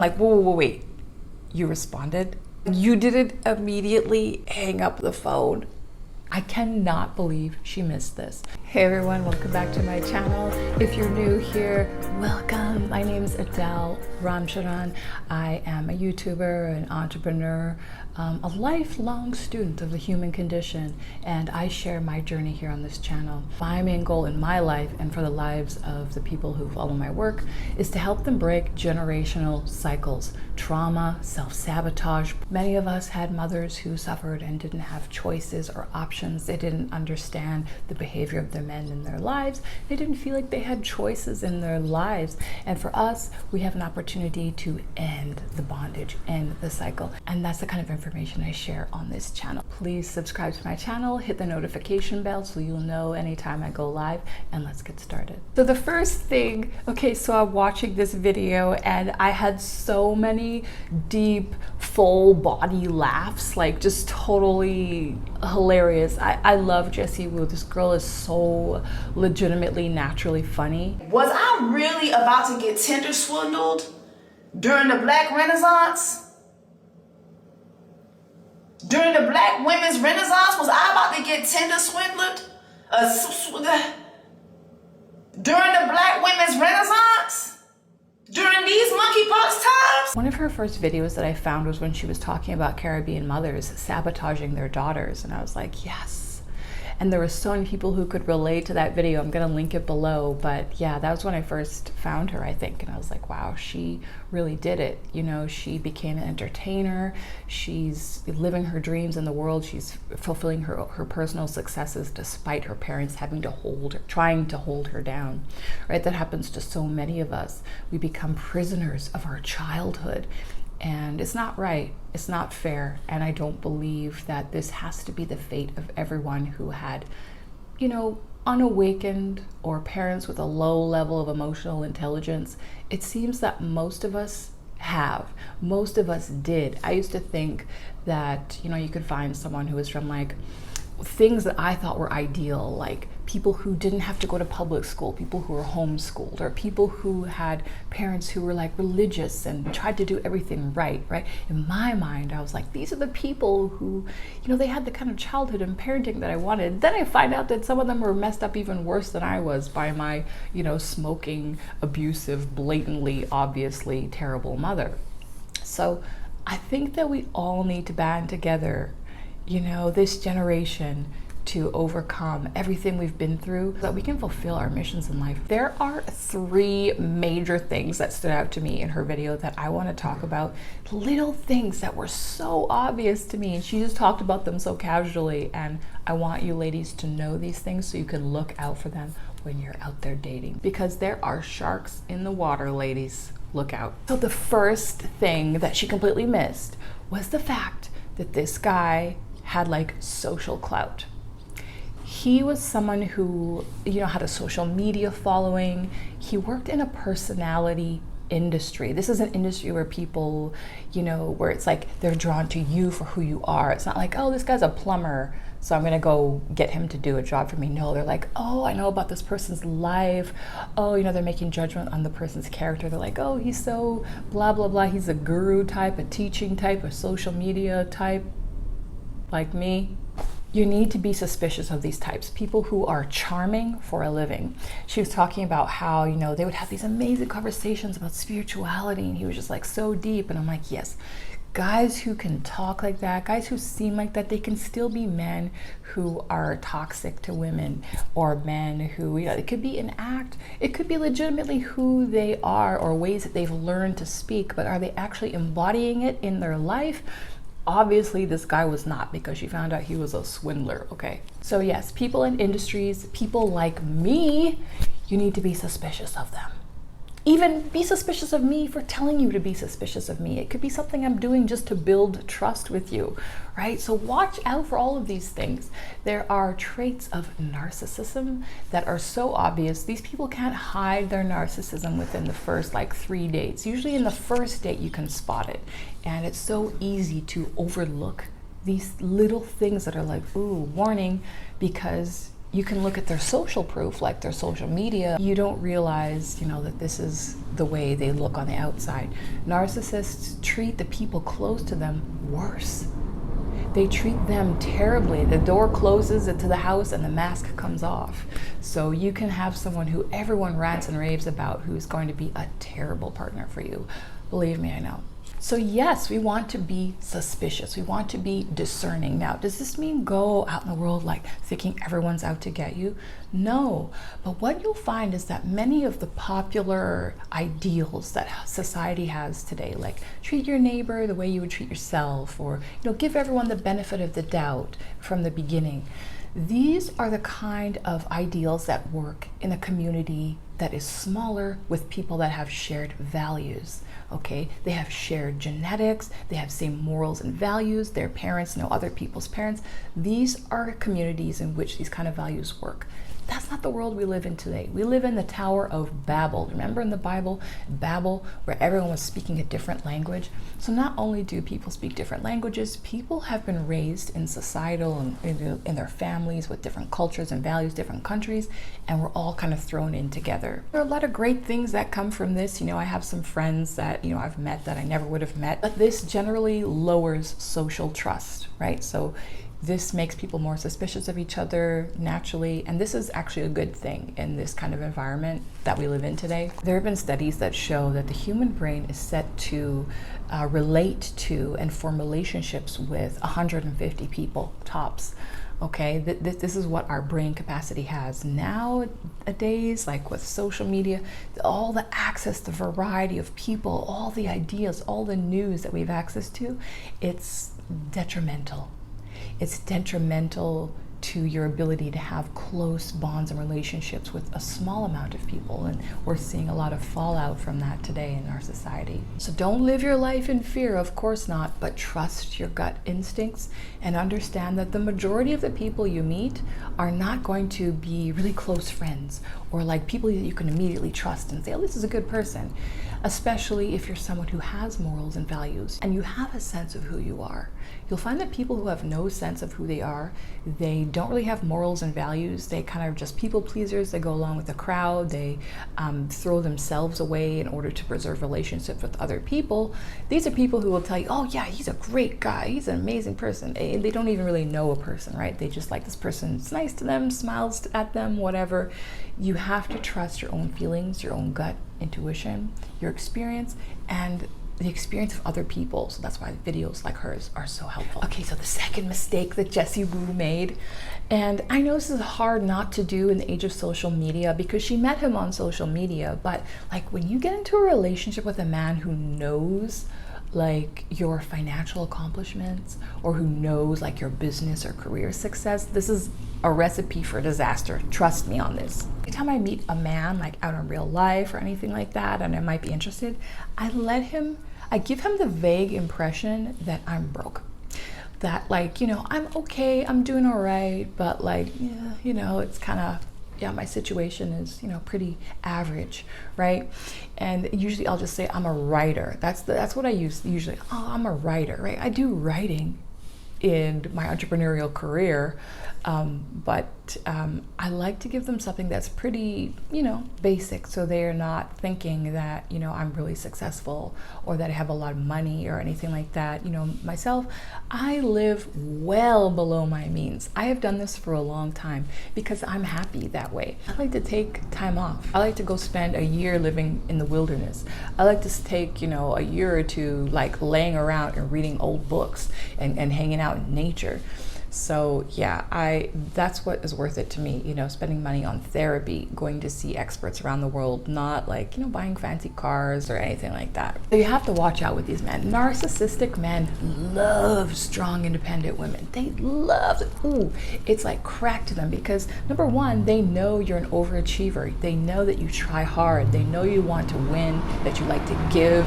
Like, whoa, wait, you responded? You didn't immediately hang up the phone. I cannot believe she missed this. Hey everyone, welcome back to my channel. If you're new here, welcome. My name is Adelle Ramcharan. I am a YouTuber, an entrepreneur, a lifelong student of the human condition, and I share my journey here on this channel. My main goal in my life and for the lives of the people who follow my work is to help them break generational cycles, trauma, self-sabotage. Many of us had mothers who suffered and didn't have choices or options. They didn't understand the behavior of the men in their lives. They didn't feel like they had choices in their lives. And for us, we have an opportunity to end the bondage, end the cycle. And that's the kind of information I share on this channel. Please subscribe to my channel, hit the notification bell so you'll know anytime I go live, and let's get started. So the first thing, okay, so I'm watching this video and I had so many deep, full body laughs, like just totally hilarious. I love Jessie. This girl is so legitimately, naturally funny. Was I really about to get Tinder swindled during the Black Renaissance? During the Black women's Renaissance, was I about to get Tinder swindled? During the Black women's Renaissance? During these monkeypox times? One of her first videos that I found was when she was talking about Caribbean mothers sabotaging their daughters, and I was like, yes. And there were so many people who could relate to that video. I'm gonna link it below, but yeah, that was when I first found her, I think, and I was like, wow, she really did it. You know, she became an entertainer. She's living her dreams in the world. She's fulfilling her personal successes despite her parents trying to hold her down, right? That happens to so many of us. We become prisoners of our childhood. And it's not right, it's not fair, and I don't believe that this has to be the fate of everyone who had, you know, unawakened or parents with a low level of emotional intelligence. It seems that most of us have. Most of us did. I used to think that, you know, you could find someone who was from like things that I thought were ideal, like people who didn't have to go to public school, people who were homeschooled, or people who had parents who were like religious and tried to do everything right? In my mind, I was like, these are the people who, you know, they had the kind of childhood and parenting that I wanted. Then I find out that some of them were messed up even worse than I was by my, you know, smoking, abusive, blatantly, obviously terrible mother. So I think that we all need to band together, you know, this generation, to overcome everything we've been through so that we can fulfill our missions in life. There are three major things that stood out to me in her video that I want to talk about. Little things that were so obvious to me, and she just talked about them so casually, and I want you ladies to know these things so you can look out for them when you're out there dating, because there are sharks in the water, ladies. Look out. So the first thing that she completely missed was the fact that this guy had like social clout. He was someone who, you know, had a social media following. He worked in a personality industry. This is an industry where people, you know, where it's like they're drawn to you for who you are. It's not like, oh, this guy's a plumber, so I'm gonna go get him to do a job for me. No, they're like, oh, I know about this person's life. Oh, you know, they're making judgment on the person's character. They're like, oh, he's so blah, blah, blah. He's a guru type, a teaching type, a social media type, like me. You need to be suspicious of these types, people who are charming for a living. She was talking about how, you know, they would have these amazing conversations about spirituality, and he was just like so deep. And I'm like, yes, guys who can talk like that, guys who seem like that, they can still be men who are toxic to women, or men who, you know, it could be an act, it could be legitimately who they are or ways that they've learned to speak, but are they actually embodying it in their life? Obviously, this guy was not, because she found out he was a swindler, okay? So yes, people in industries, people like me, you need to be suspicious of them. Even be suspicious of me for telling you to be suspicious of me. It could be something I'm doing just to build trust with you, right? So watch out for all of these things. There are traits of narcissism that are so obvious. These people can't hide their narcissism within the first like 3 dates. Usually in the first date you can spot it. And it's so easy to overlook these little things that are like, ooh, warning, because You can look at their social proof, like their social media. You don't realize, that this is the way they look on the outside. Narcissists treat the people close to them worse. They treat them terribly. The door closes into the house and the mask comes off. So you can have someone who everyone rants and raves about who's going to be a terrible partner for you. Believe me, I know. So yes, we want to be suspicious. We want to be discerning. Now, does this mean go out in the world like thinking everyone's out to get you? No, but what you'll find is that many of the popular ideals that society has today, like treat your neighbor the way you would treat yourself, or give everyone the benefit of the doubt from the beginning. These are the kind of ideals that work in a community that is smaller with people that have shared values. Okay, they have shared genetics, they have same morals and values, their parents know other people's parents. These are communities in which these kind of values work. That's not the world we live in today. We live in the Tower of Babel. Remember in the Bible, Babel, where everyone was speaking a different language? So not only do people speak different languages, people have been raised in societal and in their families with different cultures and values, different countries, and we're all kind of thrown in together. There are a lot of great things that come from this. I have some friends that, I've met that I never would have met, but this generally lowers social trust, right? So this makes people more suspicious of each other naturally, and this is actually a good thing in this kind of environment that we live in today. There have been studies that show that the human brain is set to relate to and form relationships with 150 people tops. Okay, this is what our brain capacity has. Nowadays, like with social media, all the access, the variety of people, all the ideas, all the news that we have access to, it's detrimental. It's detrimental to your ability to have close bonds and relationships with a small amount of people, and we're seeing a lot of fallout from that today in our society. So don't live your life in fear, of course not, but trust your gut instincts and understand that the majority of the people you meet are not going to be really close friends or like people that you can immediately trust and say, oh, this is a good person, especially if you're someone who has morals and values and you have a sense of who you are. You'll find that people who have no sense of who they are, they don't really have morals and values. They kind of just people pleasers. They go along with the crowd. They throw themselves away in order to preserve relationships with other people. These are people who will tell you, oh yeah, he's a great guy. He's an amazing person. And they don't even really know a person, right? They just like this person's nice to them, smiles at them, whatever. You have to trust your own feelings, your own gut intuition, your experience, and the experience of other people. So that's why videos like hers are so helpful. Okay, so the second mistake that Jessie Woo made, and I know this is hard not to do in the age of social media because she met him on social media, but like when you get into a relationship with a man who knows like your financial accomplishments or who knows like your business or career success, this is a recipe for disaster. Trust me on this. Every time I meet a man like out in real life or anything like that and I might be interested, I give him the vague impression that I'm broke. That like, I'm okay, I'm doing all right, but like, yeah, it's kind of, yeah, my situation is, pretty average, right? And usually I'll just say I'm a writer. That's what I use usually. Oh, I'm a writer, right? I do writing in my entrepreneurial career, but I like to give them something that's pretty, basic, so they're not thinking that, I'm really successful or that I have a lot of money or anything like that. Myself, I live well below my means. I have done this for a long time because I'm happy that way. I like to take time off. I like to go spend a year living in the wilderness. I like to take, a year or two like laying around and reading old books and hanging out in nature. So yeah, that's what is worth it to me, spending money on therapy, going to see experts around the world, not like, buying fancy cars or anything like that. So you have to watch out with these men. Narcissistic men love strong, independent women. They love it. Ooh, it's like crack to them because number one, they know you're an overachiever. They know that you try hard. They know you want to win, that you like to give,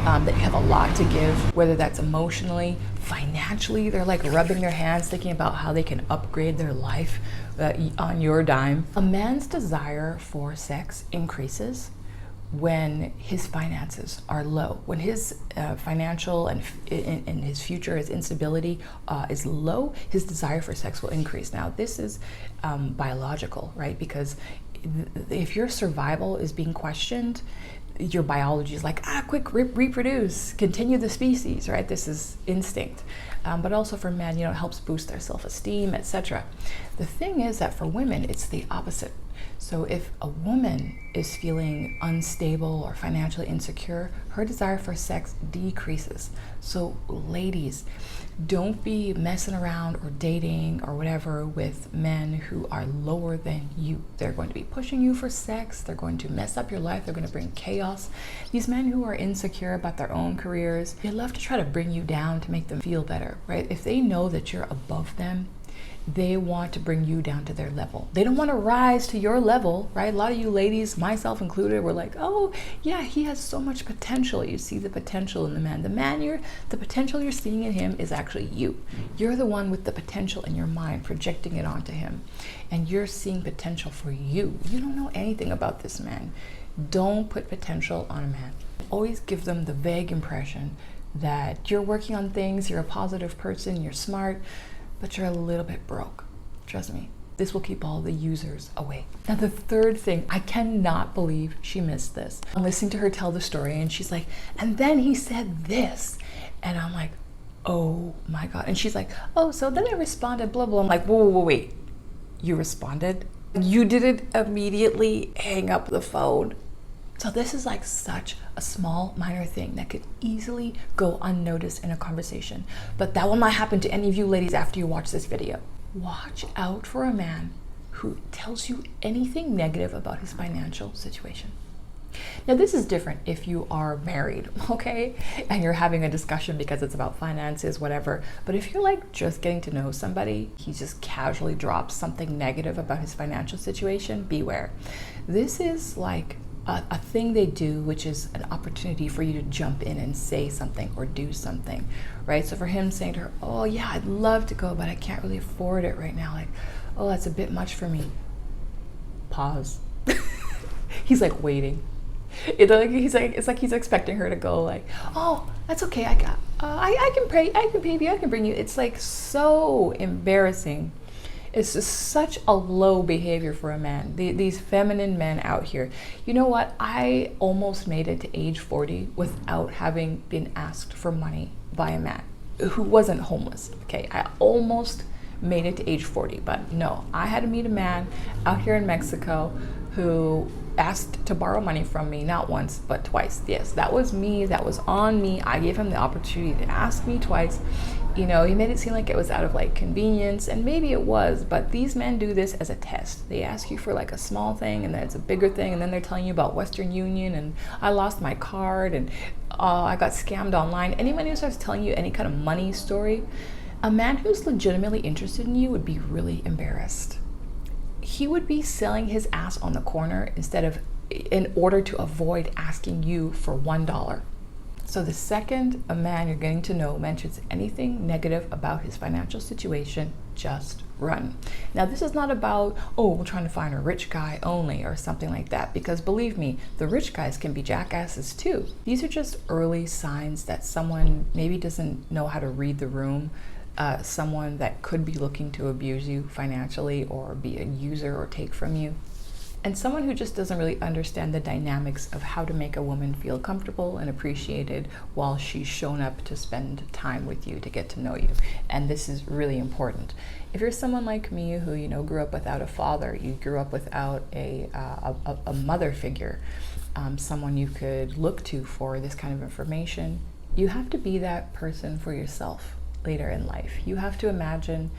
that you have a lot to give, whether that's emotionally, financially. They're like rubbing their hands thinking about how they can upgrade their life on your dime. A man's desire for sex increases when his finances are low, when his financial and his future, his instability is low, his desire for sex will increase. Now, this is biological, right? Because if your survival is being questioned, your biology is like, quick, reproduce, continue the species, right? This is instinct. But also for men, it helps boost their self-esteem, etc. The thing is that for women, it's the opposite. So if a woman is feeling unstable or financially insecure, her desire for sex decreases. So ladies, don't be messing around or dating or whatever with men who are lower than you. They're going to be pushing you for sex. They're going to mess up your life. They're going to bring chaos. These men who are insecure about their own careers, they love to try to bring you down to make them feel better, right? If they know that you're above them, they want to bring you down to their level. They don't want to rise to your level, right? A lot of you ladies, myself included, were like, oh yeah, he has so much potential. You see the potential in the man. The potential you're seeing in him is actually you. You're the one with the potential in your mind, projecting it onto him. And you're seeing potential for you. You don't know anything about this man. Don't put potential on a man. Always give them the vague impression that you're working on things, you're a positive person, you're smart, but you're a little bit broke. Trust me, this will keep all the users away. Now the third thing, I cannot believe she missed this. I'm listening to her tell the story and she's like, and then he said this. And I'm like, oh my God. And she's like, oh, so then I responded, blah, blah. I'm like, whoa, wait, you responded? You didn't immediately hang up the phone? So this is like such a small, minor thing that could easily go unnoticed in a conversation. But that will not happen to any of you ladies after you watch this video. Watch out for a man who tells you anything negative about his financial situation. Now this is different if you are married, okay? And you're having a discussion because it's about finances, whatever. But if you're like just getting to know somebody, he just casually drops something negative about his financial situation, beware. This is like a thing they do, which is an opportunity for you to jump in and say something or do something, right? So for him saying to her, oh yeah, I'd love to go, but I can't really afford it right now. Like, oh, that's a bit much for me. Pause. He's like waiting. It's like he's expecting her to go like, oh, that's okay. I can pay you. I can bring you. It's like so embarrassing. It's just such a low behavior for a man. These feminine men out here. You know what? I almost made it to age 40 without having been asked for money by a man who wasn't homeless. Okay, I almost made it to age 40, but no, I had to meet a man out here in Mexico who asked to borrow money from me, not once, but twice. Yes, that was me. That was on me. I gave him the opportunity to ask me twice. He made it seem like it was out of like convenience, and maybe it was, but these men do this as a test. They ask you for like a small thing, and then it's a bigger thing, and then they're telling you about Western Union, and I lost my card, and I got scammed online. Anyone who starts telling you any kind of money story, a man who's legitimately interested in you would be really embarrassed. He would be selling his ass on the corner in order to avoid asking you for $1. So the second a man you're getting to know mentions anything negative about his financial situation, just run. Now this is not about, oh, we're trying to find a rich guy only or something like that, because believe me, the rich guys can be jackasses too. These are just early signs that someone maybe doesn't know how to read the room, someone that could be looking to abuse you financially or be a user or take from you. And someone who just doesn't really understand the dynamics of how to make a woman feel comfortable and appreciated while she's shown up to spend time with you, to get to know you. And this is really important. If you're someone like me who, grew up without a father, you grew up without a mother figure, someone you could look to for this kind of information, you have to be that person for yourself later in life. You have to imagine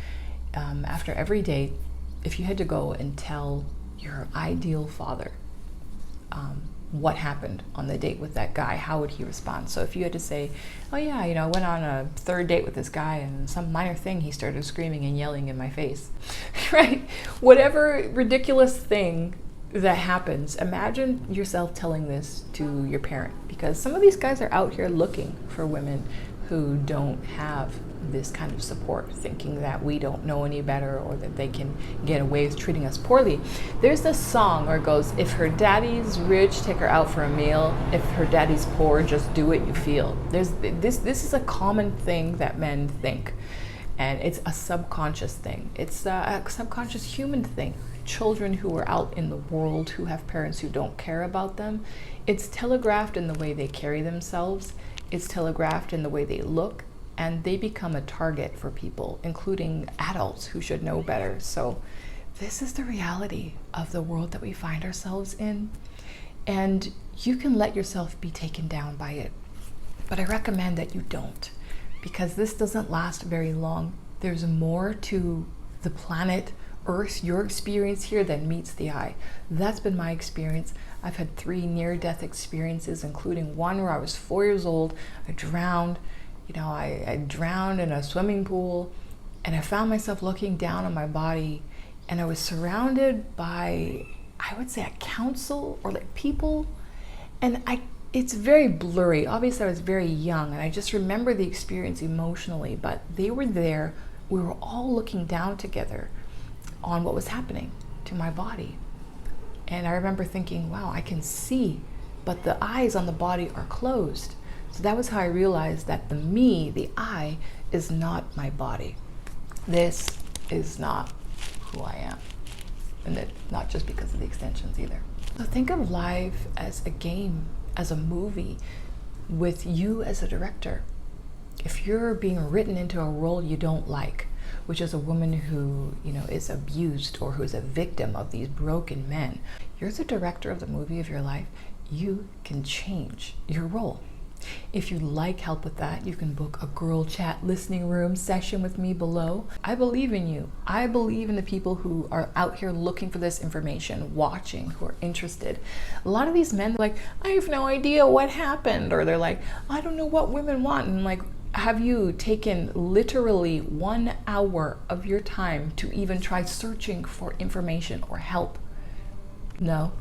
after every date, if you had to go and tell your ideal father what happened on the date with that guy, how would he respond? So if you had to say, oh yeah, I went on a third date with this guy and some minor thing, he started screaming and yelling in my face, right? Whatever ridiculous thing that happens, imagine yourself telling this to your parent, because some of these guys are out here looking for women who don't have this kind of support, thinking that we don't know any better or that they can get away with treating us poorly. There's this song where it goes, if her daddy's rich, take her out for a meal. If her daddy's poor, just do what you feel. This is a common thing that men think. And it's a subconscious thing. It's a subconscious human thing. Children who are out in the world who have parents who don't care about them, it's telegraphed in the way they carry themselves. It's telegraphed in the way they look, and they become a target for people, including adults who should know better. So this is the reality of the world that we find ourselves in. And you can let yourself be taken down by it. But I recommend that you don't, because this doesn't last very long. There's more to the planet Earth, your experience here, than meets the eye. That's been my experience. I've had 3 near-death experiences, including one where I was 4 years old. I drowned. I drowned in a swimming pool, and I found myself looking down on my body, and I was surrounded by, I would say, a council or like people, and it's very blurry. Obviously, I was very young, and I just remember the experience emotionally, but they were there. We were all looking down together on what was happening to my body. And I remember thinking, wow, I can see, but the eyes on the body are closed. So that was how I realized that the I, is not my body. This is not who I am. And it's not just because of the extensions either. So think of life as a game, as a movie, with you as a director. If you're being written into a role you don't like, which is a woman who, is abused or who is a victim of these broken men, you're the director of the movie of your life. You can change your role. If you'd like help with that, you can book a girl chat listening room session with me below. I believe in you. I believe in the people who are out here looking for this information, watching, who are interested. A lot of these men are like, I have no idea what happened. Or they're like, I don't know what women want. And like, have you taken literally 1 hour of your time to even try searching for information or help? No.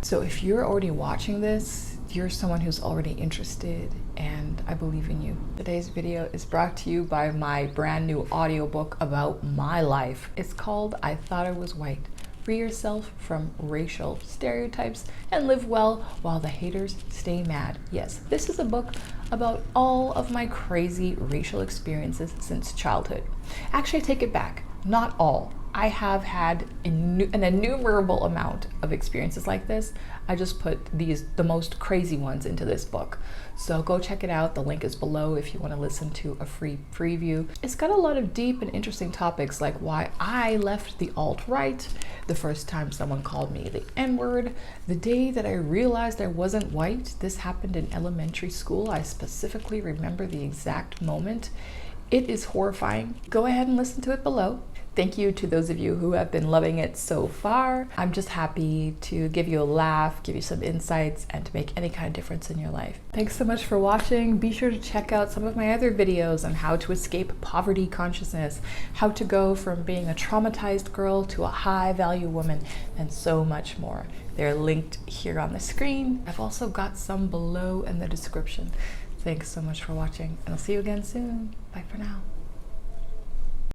So if you're already watching this, you're someone who's already interested, and I believe in you. Today's video is brought to you by my brand new audiobook about my life. It's called I Thought I Was White. Free yourself from racial stereotypes and live well while the haters stay mad. Yes, this is a book about all of my crazy racial experiences since childhood. Actually, I take it back. Not all. I have had an innumerable amount of experiences like this. I just put the most crazy ones into this book. So go check it out. The link is below if you want to listen to a free preview. It's got a lot of deep and interesting topics, like why I left the alt-right, the first time someone called me the N-word, the day that I realized I wasn't white. This happened in elementary school. I specifically remember the exact moment. It is horrifying. Go ahead and listen to it below. Thank you to those of you who have been loving it so far. I'm just happy to give you a laugh, give you some insights, and to make any kind of difference in your life. Thanks so much for watching. Be sure to check out some of my other videos on how to escape poverty consciousness, how to go from being a traumatized girl to a high-value woman, and so much more. They're linked here on the screen. I've also got some below in the description. Thanks so much for watching, and I'll see you again soon. Bye for now.